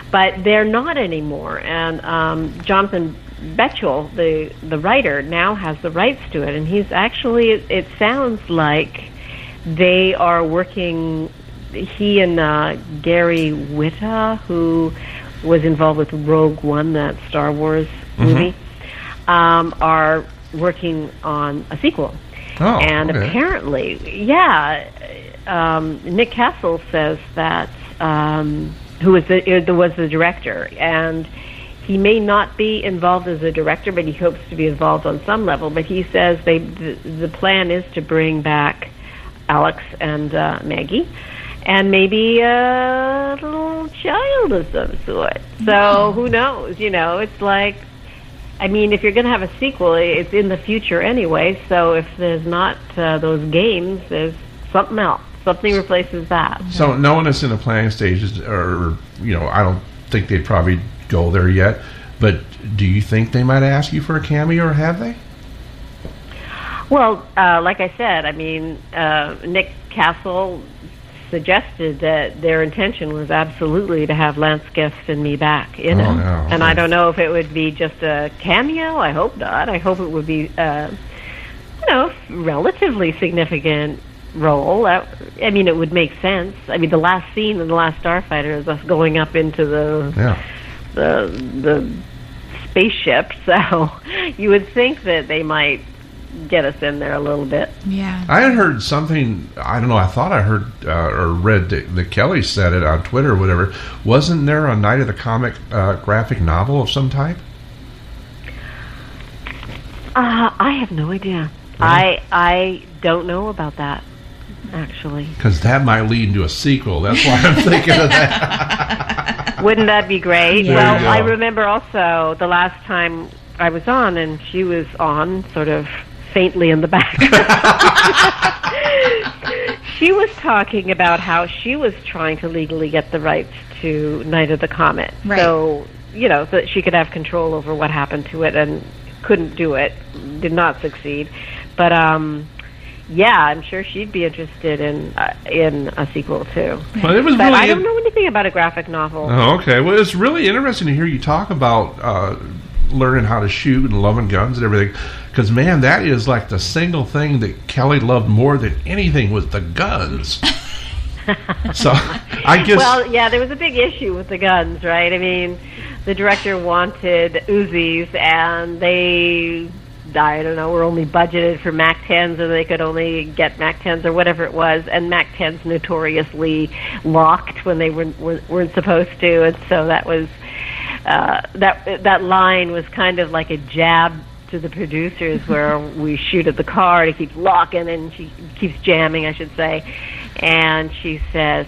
But they're not anymore. And Jonathan Betchell, the writer, now has the rights to it. And he's actually... It sounds like they are working... He and Gary Whitta, who was involved with Rogue One, that Star Wars movie, are working on a sequel.
Oh,
and
okay.
Apparently, Nick Castle says that who was the director, and he may not be involved as a director, but he hopes to be involved on some level. But he says the plan is to bring back Alex and Maggie. And maybe a little child of some sort. So who knows? It's like, I mean, if you're going to have a sequel, it's in the future anyway. So if there's not those games, there's something else. Something replaces that.
So knowing it's in the planning stages, or I don't think they'd probably go there yet. But do you think they might ask you for a cameo, or have they?
Well, like I said, I mean, Nick Castle suggested that their intention was absolutely to have Lance Guest and me back in it.
No.
And I don't know if it would be just a cameo. I hope not. I hope it would be, relatively significant role. I mean, it would make sense. I mean, the last scene in The Last Starfighter is us going up into the spaceship. So you would think that they might get us in there a little bit.
Yeah.
I had heard something, I don't know, I thought I heard or read that Kelly said it on Twitter or whatever. Wasn't there a Night of the Comet graphic novel of some type?
I have no idea. Really? I don't know about that, actually.
Because that might lead into a sequel. That's why I'm thinking of that.
Wouldn't that be great?
Yeah.
Well, I remember also the last time I was on, and she was on sort of faintly in the back. She was talking about how she was trying to legally get the rights to Night of the Comet.
Right.
So, so that she could have control over what happened to it, and couldn't do it, did not succeed. But, I'm sure she'd be interested in a sequel, too.
Well, it was
but
really
I don't know anything about a graphic novel.
Oh, okay. Well, it's really interesting to hear you talk about learning how to shoot and loving guns and everything, because man, that is like the single thing that Kelly loved more than anything was the guns. So I guess,
well, yeah, there was a big issue with the guns, right? I mean, the director wanted Uzis, and they, I don't know, were only budgeted for MAC-10s, and they could only get MAC-10s or whatever it was, and MAC-10s notoriously locked when they weren't supposed to, and so that was that line was kind of like a jab to the producers, where we shoot at the car and it keeps locking and she keeps jamming, I should say. And she says,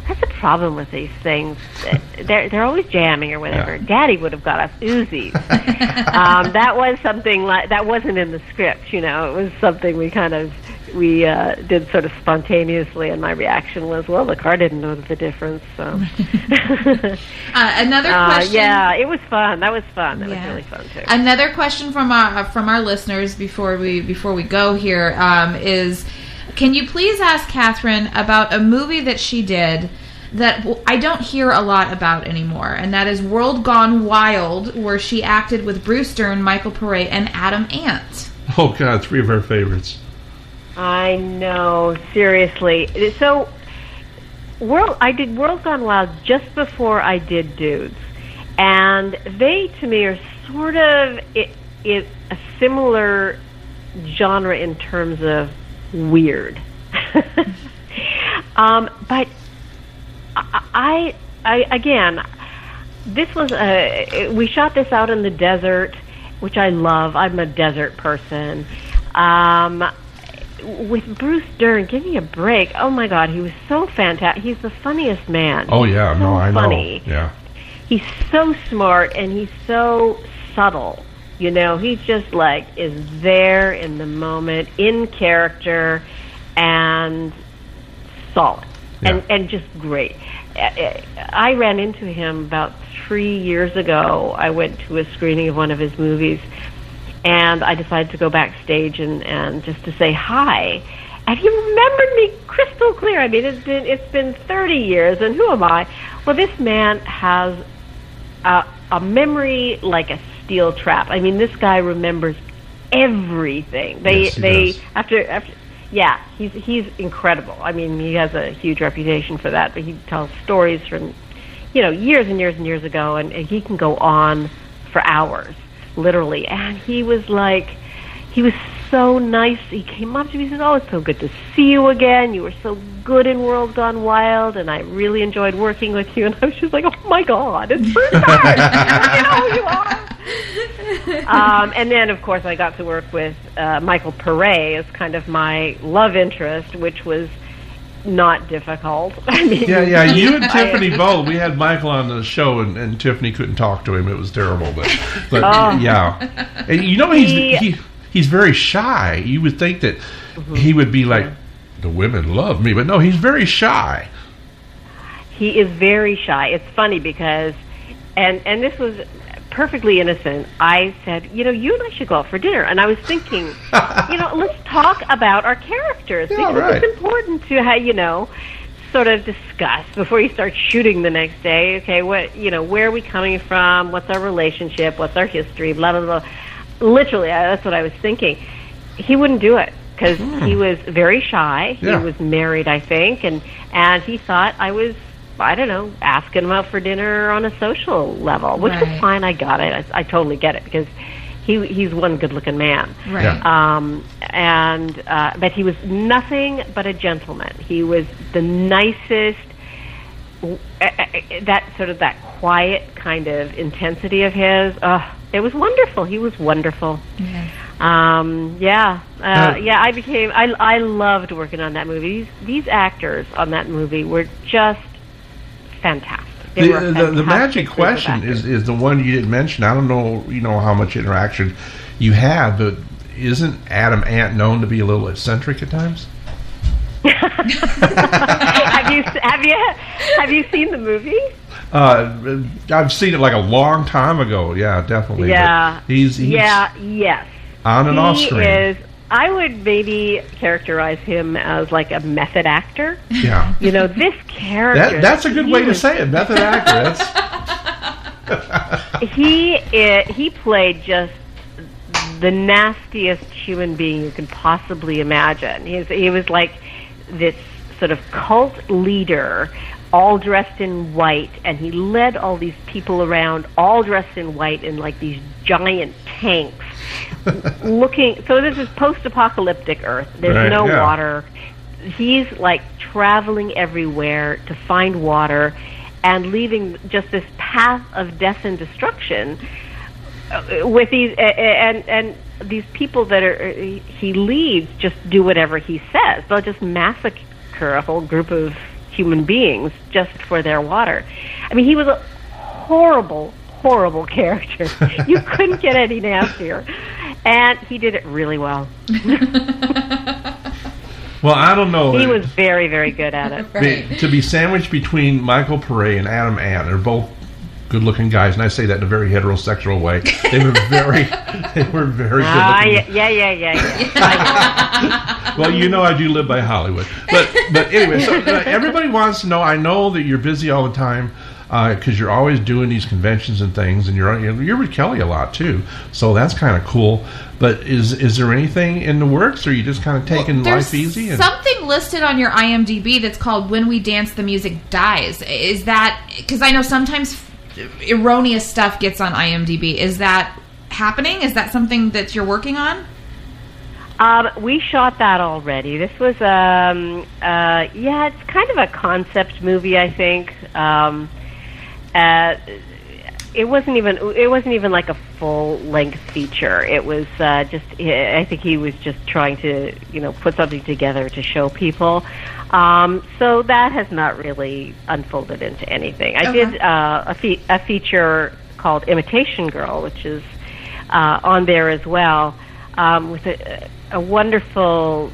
That's the problem with these things. They're always jamming or whatever.
Yeah.
Daddy would have got us Uzis. That was something that wasn't in the script. It was something we did sort of spontaneously, and my reaction was, well, the car didn't know the difference. So
another question.
Yeah, it was fun. That was fun. That was really fun too.
Another question from our listeners before we go here is, can you please ask Catherine about a movie that she did that I don't hear a lot about anymore, and that is World Gone Wild, where she acted with Bruce Dern, Michael Pare, and Adam Ant.
Oh, God, 3 of our favorites.
I know, seriously. So, I did World Gone Wild just before I did Dudes, and they, to me, are sort of a similar genre in terms of weird. But I again, this was we shot this out in the desert, which I love. I'm a desert person. With Bruce Dern, give me a break. Oh my God, he was so fantastic. He's the funniest man.
Oh yeah,
so
I
funny.
know. Yeah.
He's so smart and he's so subtle. He just is there in the moment, in character, and solid, and just great. I ran into him about 3 years ago. I went to a screening of one of his movies, and I decided to go backstage and just to say hi. And he remembered me crystal clear. I mean, it's been 30 years, and who am I? Well, this man has a memory like a steel trap. I mean, this guy remembers everything. He's incredible. I mean, he has a huge reputation for that, but he tells stories from, years and years and years ago, and he can go on for hours, literally. And he was so nice. He came up to me and said, "Oh, it's so good to see you again. You were so good in World Gone Wild, and I really enjoyed working with you." And I was just like, "Oh my God, it's Bruce Dern! You know who you are." And then, of course, I got to work with Michael Pare as kind of my love interest, which was not difficult. I mean,
yeah. You and Tiffany both. We had Michael on the show, and Tiffany couldn't talk to him. It was terrible, but yeah. And he's very shy. You would think that he would be like, the women love me, but no, he's very shy.
He is very shy. It's funny because, and this was perfectly innocent. I said, you and I should go out for dinner. And I was thinking, let's talk about our characters.
Yeah,
because
right.
It's important to, sort of discuss before you start shooting the next day. Okay, where are we coming from? What's our relationship? What's our history? Blah, blah, blah. Literally, that's what I was thinking. He wouldn't do it because he was very shy.
Yeah.
He was married, I think, and he thought I was, I don't know, asking him out for dinner on a social level, which was fine. I got it. I totally get it because he's one good-looking man.
Right.
Yeah.
But he was nothing but a gentleman. He was the nicest. That quiet kind of intensity of his. It was wonderful. He was wonderful.
Yes.
I loved working on that movie. These actors on that movie were just fantastic.
The magic question is the one you didn't mention. I don't know how much interaction you have, but isn't Adam Ant known to be a little eccentric at times?
Have you seen the movie?
I've seen it like a long time ago. Yeah, definitely.
Yeah.
But he's
yes.
On and off screen.
I would maybe characterize him as like a method actor.
Yeah.
This character.
That's a good way to say it. Method actor.
He played just the nastiest human being you can possibly imagine. He was like this sort of cult leader, all dressed in white, and he led all these people around, all dressed in white, in like these giant tanks. So this is post-apocalyptic Earth. There's no water. He's like traveling everywhere to find water, and leaving just this path of death and destruction with these and these people that he leads just do whatever he says. They'll just massacre a whole group of human beings just for their water. I mean, he was a horrible character. You couldn't get any nastier. And he did it really well.
Well, I don't know.
He was very, very good at it.
Right.
To be sandwiched between Michael Pare and Adam Ant, they're both good-looking guys, and I say that in a very heterosexual way. They were very good-looking.
Yeah.
Well, you know I do live by Hollywood. But anyway, so everybody wants to know, I know that you're busy all the time, because you're always doing these conventions and things, and you're with Kelly a lot too, so that's kind of cool. But is there anything in the works, or are you just kind of taking life easy?
There's something listed on your IMDb that's called "When We Dance, the Music Dies." Is that, because I know sometimes erroneous stuff gets on IMDb? Is that happening? Is that something that you're working on?
We shot that already. This was it's kind of a concept movie, I think. It wasn't even like a full-length feature. It was I think he was just trying to, put something together to show people. So that has not really unfolded into anything. I did a feature called Imitation Girl, which is on there as well, with a wonderful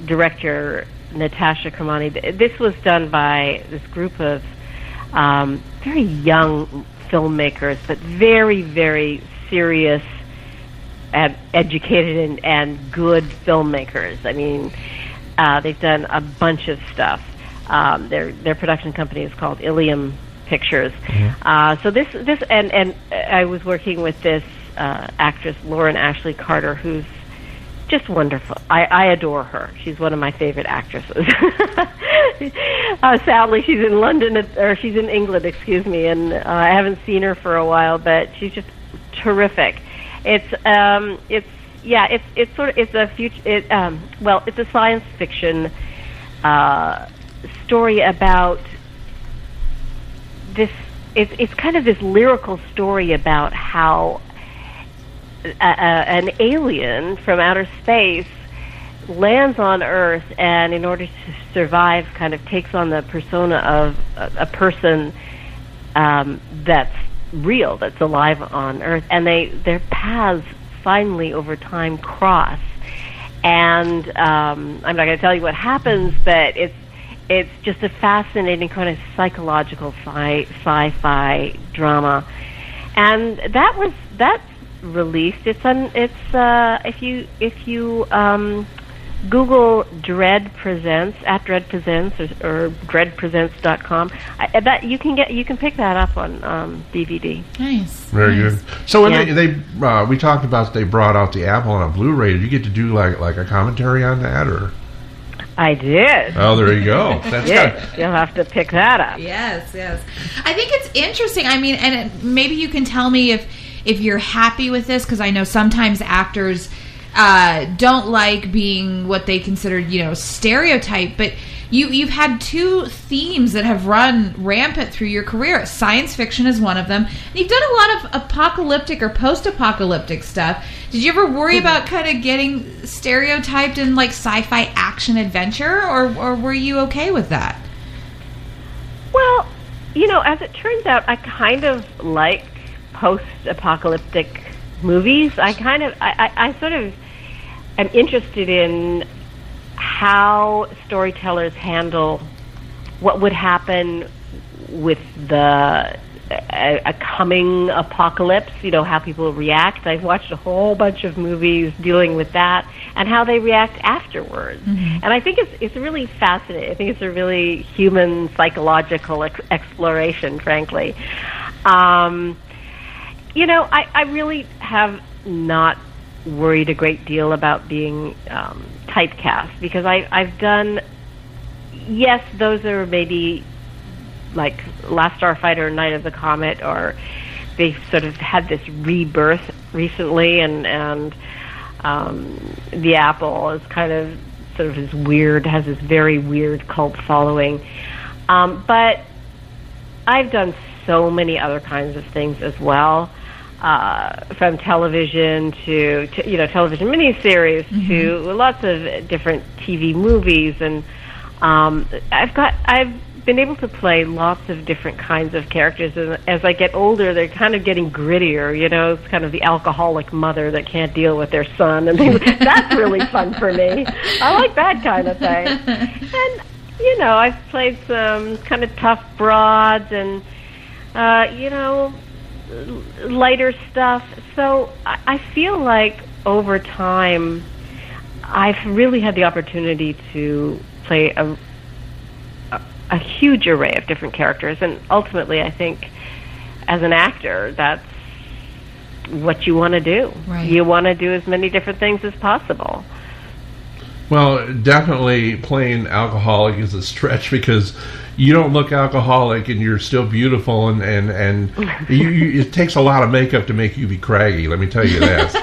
director, Natasha Kermani. This was done by this group of very young filmmakers, but very, very serious and educated and good filmmakers. I mean, they've done a bunch of stuff. Their production company is called Ilium Pictures. Mm-hmm. So this and I was working with this actress, Lauren Ashley Carter, who's just wonderful. I adore her. She's one of my favorite actresses. Sadly, she's in she's in England, excuse me, and I haven't seen her for a while, but she's just terrific. It's a science fiction story about this. It's kind of this lyrical story about how an alien from outer space lands on Earth, and in order to survive, kind of takes on the persona of a person that's real, that's alive on Earth, and their paths finally over time cross. And I'm not going to tell you what happens, but it's just a fascinating kind of psychological sci-fi drama, and that's released. If you Google Dread Presents at Dread Presents or dreadpresents.com, that you can pick that up on DVD.
Nice,
very good. So when we talked about they brought out the Apple on a Blu-ray. Did you get to do like a commentary on that, or?
I did.
Oh, there you go. That's
good. You'll have to pick that up.
Yes. I think it's interesting. I mean, maybe you can tell me if you're happy with this, because I know sometimes actors don't like being what they consider, stereotype, but you've had two themes that have run rampant through your career. Science fiction is one of them, and you've done a lot of apocalyptic or post-apocalyptic stuff. Did you ever worry about kind of getting stereotyped in like sci-fi action adventure, or were you okay with that?
Well, as it turns out, I kind of like post-apocalyptic movies. I sort of am interested in how storytellers handle what would happen with a coming apocalypse, how people react. I've watched a whole bunch of movies dealing with that and how they react afterwards. Mm-hmm. And I think it's really fascinating. I think it's a really human psychological exploration, frankly. I really have not worried a great deal about being typecast, because I've done, yes, those are maybe like Last Starfighter, Night of the Comet, or they sort of had this rebirth recently, and the Apple is kind of sort of has this very weird cult following. But I've done so many other kinds of things as well. From television to television miniseries, mm-hmm. to lots of different TV movies, and I've been able to play lots of different kinds of characters, and as I get older, they're kind of getting grittier. It's kind of the alcoholic mother that can't deal with their son, and that's really fun for me. I like that kind of thing. And I've played some kind of tough broads and lighter stuff. So I feel like over time, I've really had the opportunity to play a huge array of different characters, and ultimately I think as an actor that's what you want to do.
Right.
You want to do as many different things as possible.
Well, definitely playing alcoholic is a stretch because you don't look alcoholic and you're still beautiful, and it takes a lot of makeup to make you be craggy, let me tell you that.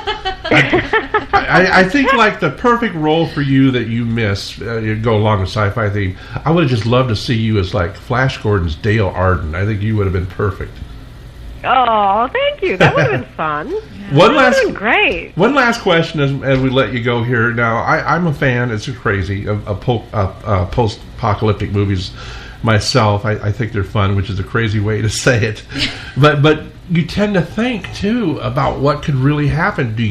I think like the perfect role for you that you miss, you go along with sci-fi theme, I would have just loved to see you as like Flash Gordon's Dale Arden. I think you would have been perfect.
Oh, thank you. That would have been fun. Great.
One last question as we let you go here. Now, I'm a fan, it's crazy, of post-apocalyptic movies myself. I think they're fun, which is a crazy way to say it. But you tend to think, too, about what could really happen. Do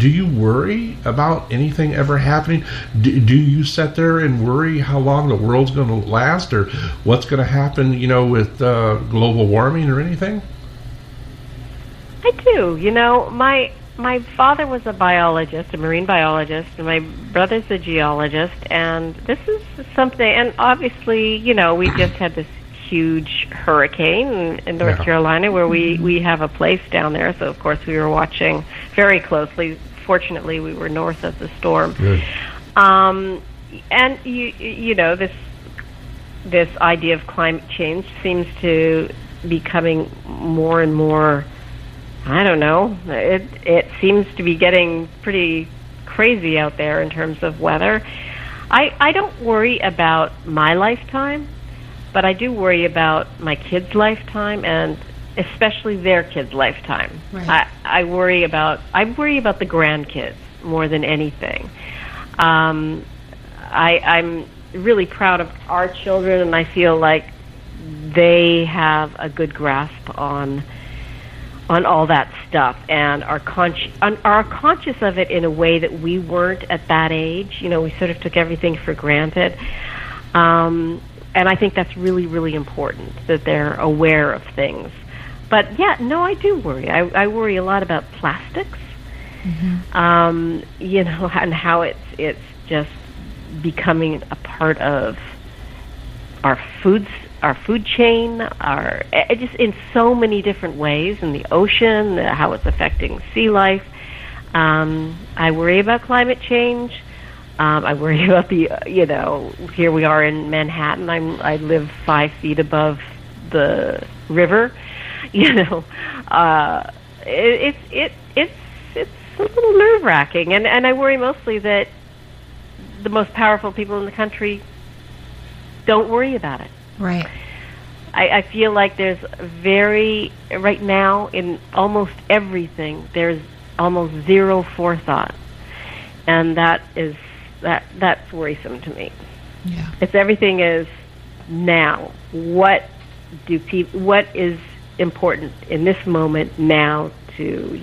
you worry about anything ever happening? Do you sit there and worry how long the world's going to last or what's going to happen, with global warming or anything?
I do. My father was a biologist, a marine biologist, and my brother's a geologist, and this is something, and obviously, we just had this huge hurricane in North Carolina where we have a place down there, so of course we were watching very closely. Fortunately, we were north of the storm.
Good.
And this idea of climate change seems to be becoming more and more, I don't know, it seems to be getting pretty crazy out there in terms of weather. I don't worry about my lifetime, but I do worry about my kids' lifetime and especially their kids' lifetime.
Right.
I worry about the grandkids more than anything. I'm really proud of our children, and I feel like they have a good grasp on all that stuff and are conscious of it in a way that we weren't at that age. We sort of took everything for granted. And I think that's really, really important that they're aware of things. But I do worry. I worry a lot about plastics, and how it's just becoming a part of our food chain, just in so many different ways, in the ocean, how it's affecting sea life. I worry about climate change. I worry about here we are in Manhattan. I live 5 feet above the river. It's a little nerve-wracking, and I worry mostly that the most powerful people in the country don't worry about it.
Right.
I feel like there's right now in almost everything, there's almost zero forethought, and that's worrisome to me.
Yeah.
It's everything is now. What is important in this moment now to,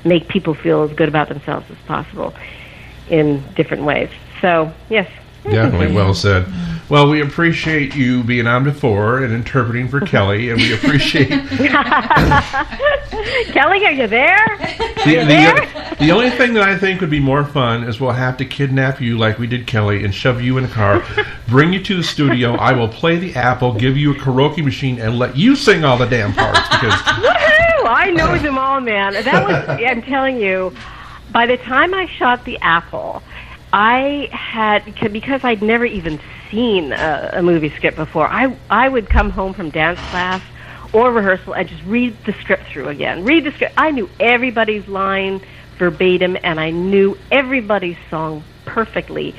make people feel as good about themselves as possible in different ways. So, yes.
Definitely well said. Well, we appreciate you being on before and interpreting for Kelly, and we appreciate...
Kelly, are you there?
The only thing that I think would be more fun is we'll have to kidnap you like we did Kelly and shove you in a car, bring you to the studio, I will play the apple, give you a karaoke machine, and let you sing all the damn parts.
Woohoo! I know them all, man. I'm telling you, by the time I shot the apple... because I'd never even seen a movie script before, I would come home from dance class or rehearsal and just read the script through again. Read the script. I knew everybody's line verbatim, and I knew everybody's song perfectly.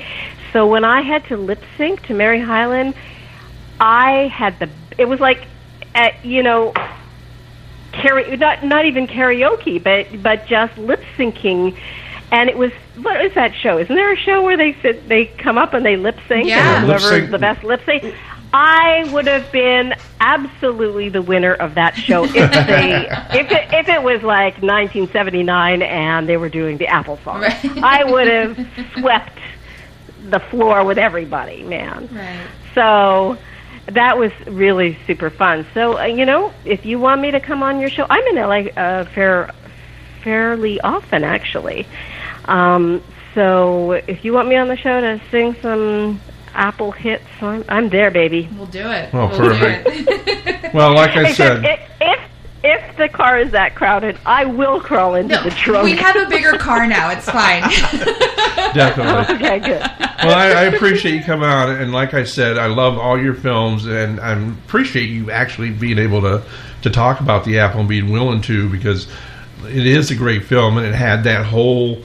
So when I had to lip sync to Mary Hyland, it was like, not even karaoke, but just lip syncing. And it was, what is that show? Isn't there a show where they come up and they lip sync?
Yeah.
And whoever's the best lip sync? I would have been absolutely the winner of that show if if it was like 1979 and they were doing the Apple song.
Right.
I would have swept the floor with everybody, man.
Right.
So that was really super fun. So, if you want me to come on your show, I'm in LA fairly often, actually. So if you want me on the show to sing some Apple hits, I'm there, baby.
We'll do it.
Oh, perfect. Well, like I said,
if the car is that crowded, I will crawl into the trunk.
We have a bigger car now. It's fine.
Definitely.
Okay, good.
Well, I appreciate you coming on, and like I said, I love all your films, and I appreciate you actually being able to talk about the Apple and being willing to, because it is a great film, and it had that whole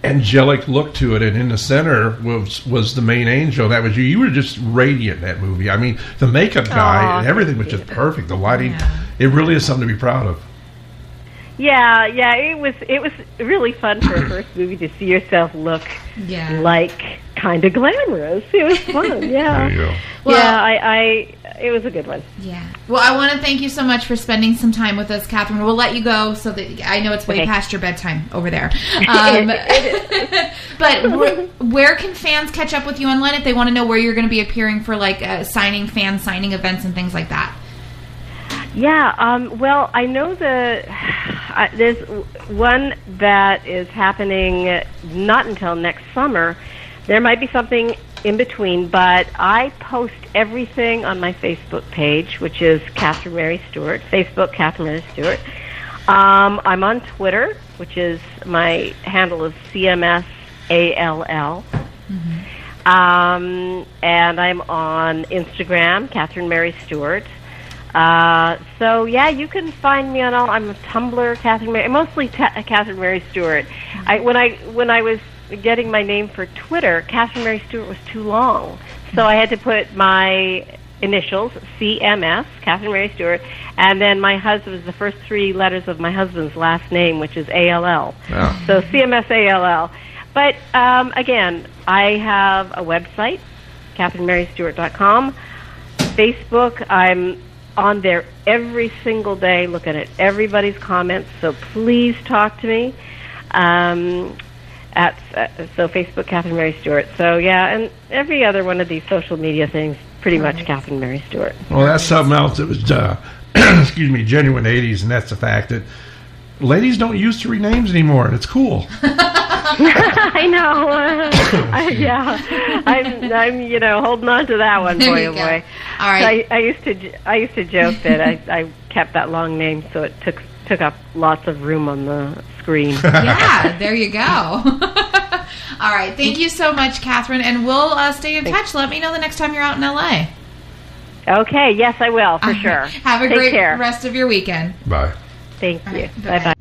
angelic look to it, and in the center was the main angel. That was you. You were just radiant in that movie. I mean, the makeup guy and everything was just perfect. The lighting, it really is something to be proud of.
Yeah, it was really fun for a first movie to see yourself look like kind of glamorous. It was fun. Yeah.
There you go.
Well,
it was a good one.
Yeah. Well, I want to thank you so much for spending some time with us, Catherine. We'll let you go so that I know it's way past your bedtime over there. But where can fans catch up with you online if they want to know where you're going to be appearing for like fan signing events and things like that?
Yeah, well, I know there's one that is happening not until next summer. There might be something in between, but I post everything on my Facebook page, which is Catherine Mary Stewart, Facebook Catherine Mary Stewart. I'm on Twitter, which is my handle is CMSALL. And I'm on Instagram, Catherine Mary Stewart. So yeah, you can find me on all. I'm a Tumblr, Catherine Mary, mostly Catherine Mary Stewart. When I was getting my name for Twitter, Catherine Mary Stewart was too long, so I had to put my initials, CMS, Catherine Mary Stewart, and then my husband's the first three letters of my husband's last name, which is ALL. Oh. So CMS ALL. But again, I have a website, CatherineMaryStewart.com. Facebook, I'm on there every single day looking at everybody's comments, so please talk to me. So Facebook, Catherine Mary Stewart. So yeah, and every other one of these social media things, pretty much Catherine Mary Stewart.
Well, that's something else that was, genuine 80s, and that's the fact that ladies don't use three names anymore, and it's cool.
I know. I'm holding on to that one, boy, oh boy.
All right.
So I used to joke that I kept that long name, so it took up lots of room on the screen.
Yeah, there you go. All right. Thank you so much, Catherine, and we'll stay in touch. Let me know the next time you're out in LA.
Okay. Yes, I will, for sure.
Have a great rest of your weekend.
Bye.
Thank you. Bye-bye.